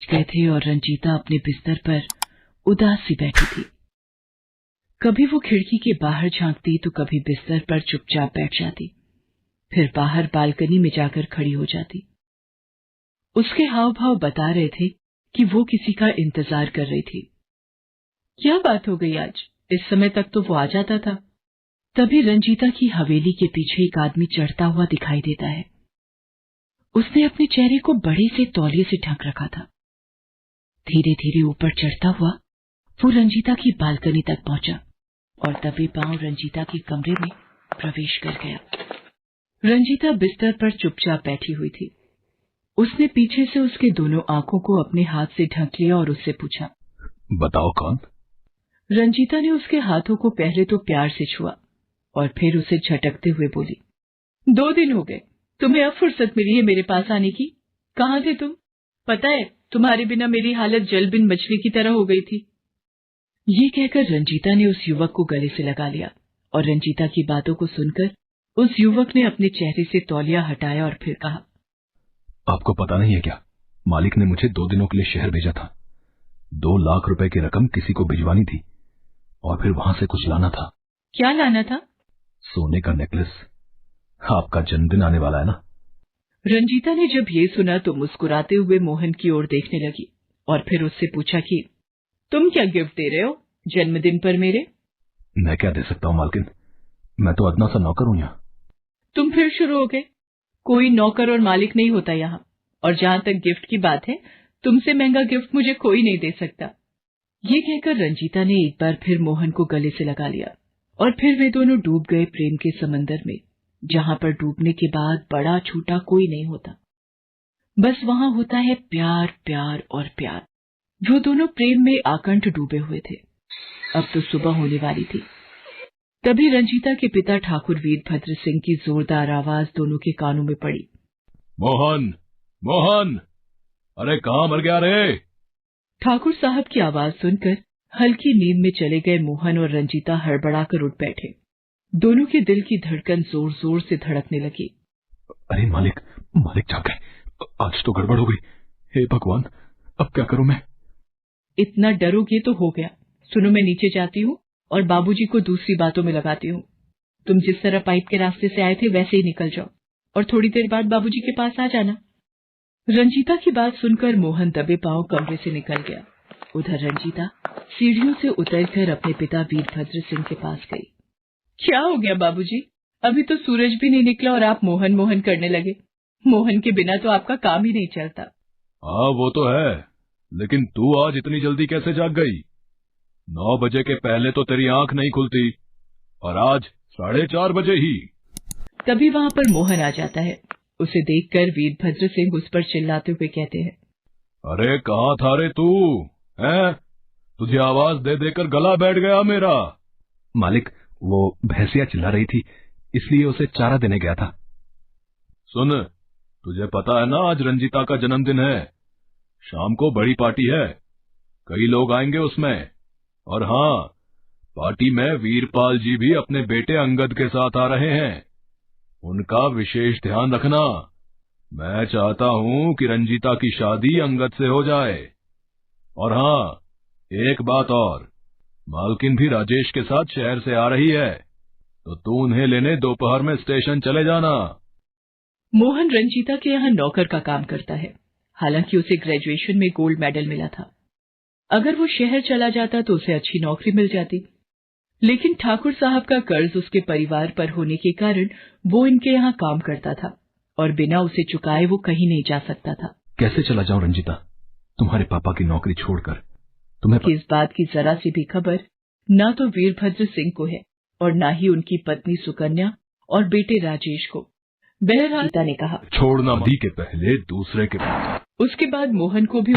गए थे और रंजीता अपने बिस्तर पर उदास सी बैठी थी। कभी वो खिड़की के बाहर झांकती तो कभी बिस्तर पर चुपचाप बैठ जाती, फिर बाहर बालकनी में जाकर खड़ी हो जाती। उसके हाव भाव बता रहे थे कि वो किसी का इंतजार कर रही थी। क्या बात हो गई आज? इस समय तक तो वो आ जाता था। तभी रंजीता की हवेली के पीछे एक आदमी चढ़ता हुआ दिखाई देता है। उसने अपने चेहरे को बड़े से तौलिए से ढक रखा था। धीरे धीरे ऊपर चढ़ता हुआ वो रंजीता की बालकनी तक पहुंचा और दबे पांव रंजीता के कमरे में प्रवेश कर गया। रंजीता बिस्तर पर चुपचाप बैठी हुई थी। उसने पीछे से उसके दोनों आंखों को अपने हाथ से ढक लिया और उससे पूछा, बताओ कौन? रंजीता ने उसके हाथों को पहले तो प्यार से छुआ और फिर उसे झटकते हुए बोली, 2 दिन हो गए, तुम्हें अब फुर्सत मिली है मेरे पास आने की? कहाँ थे तुम? पता है तुम्हारे बिना मेरी हालत जल बिन मछली की तरह हो गई थी। ये कहकर रंजीता ने उस युवक को गले से लगा लिया और रंजीता की बातों को सुनकर उस युवक ने अपने चेहरे से तौलिया हटाया और फिर कहा, आपको पता नहीं है क्या? मालिक ने मुझे 2 दिनों के लिए शहर भेजा था। 2 लाख रुपए की रकम किसी को भिजवानी थी और फिर वहां से कुछ लाना था। क्या लाना था? सोने का नेकलेस। आपका जन्मदिन आने वाला है ना। रंजीता ने जब ये सुना तो मुस्कुराते हुए मोहन की ओर देखने लगी और फिर उससे पूछा कि तुम क्या गिफ्ट दे रहे हो जन्मदिन पर मेरे? मैं क्या दे सकता हूँ मालकिन, मैं तो अदना सा नौकर हूँ यहाँ। तुम फिर शुरू हो गए। कोई नौकर और मालिक नहीं होता यहाँ, और जहाँ तक गिफ्ट की बात है, तुमसे महंगा गिफ्ट मुझे कोई नहीं दे सकता। ये कहकर रंजीता ने एक बार फिर मोहन को गले से लगा लिया और फिर वे दोनों डूब गए प्रेम के समंदर में, जहाँ पर डूबने के बाद बड़ा छोटा कोई नहीं होता, बस वहाँ होता है प्यार, प्यार और प्यार। वो दोनों प्रेम में आकंठ डूबे हुए थे। अब तो सुबह होने वाली थी। तभी रंजीता के पिता ठाकुर वीरभद्र सिंह की जोरदार आवाज दोनों के कानों में पड़ी, मोहन, मोहन, अरे कहाँ मर गया रे? ठाकुर साहब की आवाज सुनकर हल्की नींद में चले गए मोहन और रंजीता हड़बड़ाकर उठ बैठे। दोनों के दिल की धड़कन जोर जोर से धड़कने लगी। अरे मालिक, मालिक जाग गए। आज तो गड़बड़ हो गई। हे भगवान, अब क्या करूं मैं? इतना डरोगे तो हो गया। सुनो, मैं नीचे जाती हूँ और बाबूजी को दूसरी बातों में लगाती हूँ। तुम जिस तरह पाइप के रास्ते से आए थे वैसे ही निकल जाओ और थोड़ी देर बाद बाबूजी के पास आ जाना। रंजीता की बात सुनकर मोहन दबे पांव कमरे से निकल गया। उधर रंजीता सीढ़ियों से उतरकर अपने पिता वीरभद्र सिंह के पास गई। क्या हो गया बाबूजी? अभी तो सूरज भी नहीं निकला और आप मोहन मोहन करने लगे। मोहन के बिना तो आपका काम ही नहीं चलता। हाँ वो तो है, लेकिन तू आज इतनी जल्दी कैसे जाग गई? 9 बजे के पहले तो तेरी आंख नहीं खुलती और आज 4:30 बजे ही। तभी वहाँ पर मोहन आ जाता है। उसे देखकर वीरभद्र सिंह उस पर चिल्लाते हुए कहते हैं, अरे कहाँ था रे तू? हैं? तुझे आवाज दे देकर गला बैठ गया मेरा। मालिक, वो भैंसिया चिल्ला रही थी, इसलिए उसे चारा देने गया था। सुन, तुझे पता है ना आज रंजीता का जन्मदिन है। शाम को बड़ी पार्टी है, कई लोग आएंगे उसमें। और हाँ, पार्टी में वीरपाल जी भी अपने बेटे अंगद के साथ आ रहे हैं। उनका विशेष ध्यान रखना। मैं चाहता हूँ कि रंजीता की शादी अंगद से हो जाए। और हाँ, एक बात और, मालकिन भी राजेश के साथ शहर से आ रही है, तो तू उन्हें लेने दोपहर में स्टेशन चले जाना। मोहन रंजीता के यहाँ नौकर का काम करता है। हालांकि उसे ग्रेजुएशन में गोल्ड मेडल मिला था। अगर वो शहर चला जाता तो उसे अच्छी नौकरी मिल जाती, लेकिन ठाकुर साहब का कर्ज उसके परिवार पर होने के कारण वो इनके यहाँ काम करता था और बिना उसे चुकाए वो कहीं नहीं जा सकता था। कैसे चला जाऊं रंजीता, तुम्हारे पापा की नौकरी छोड़कर? तुम्हें इस बात की जरा सी भी खबर न तो वीरभद्र सिंह को है और न ही उनकी पत्नी सुकन्या और बेटे राजेश को। बहरहाल ने कहा, छोड़ना दी के पहले दूसरे के बाद। उसके बाद मोहन को भी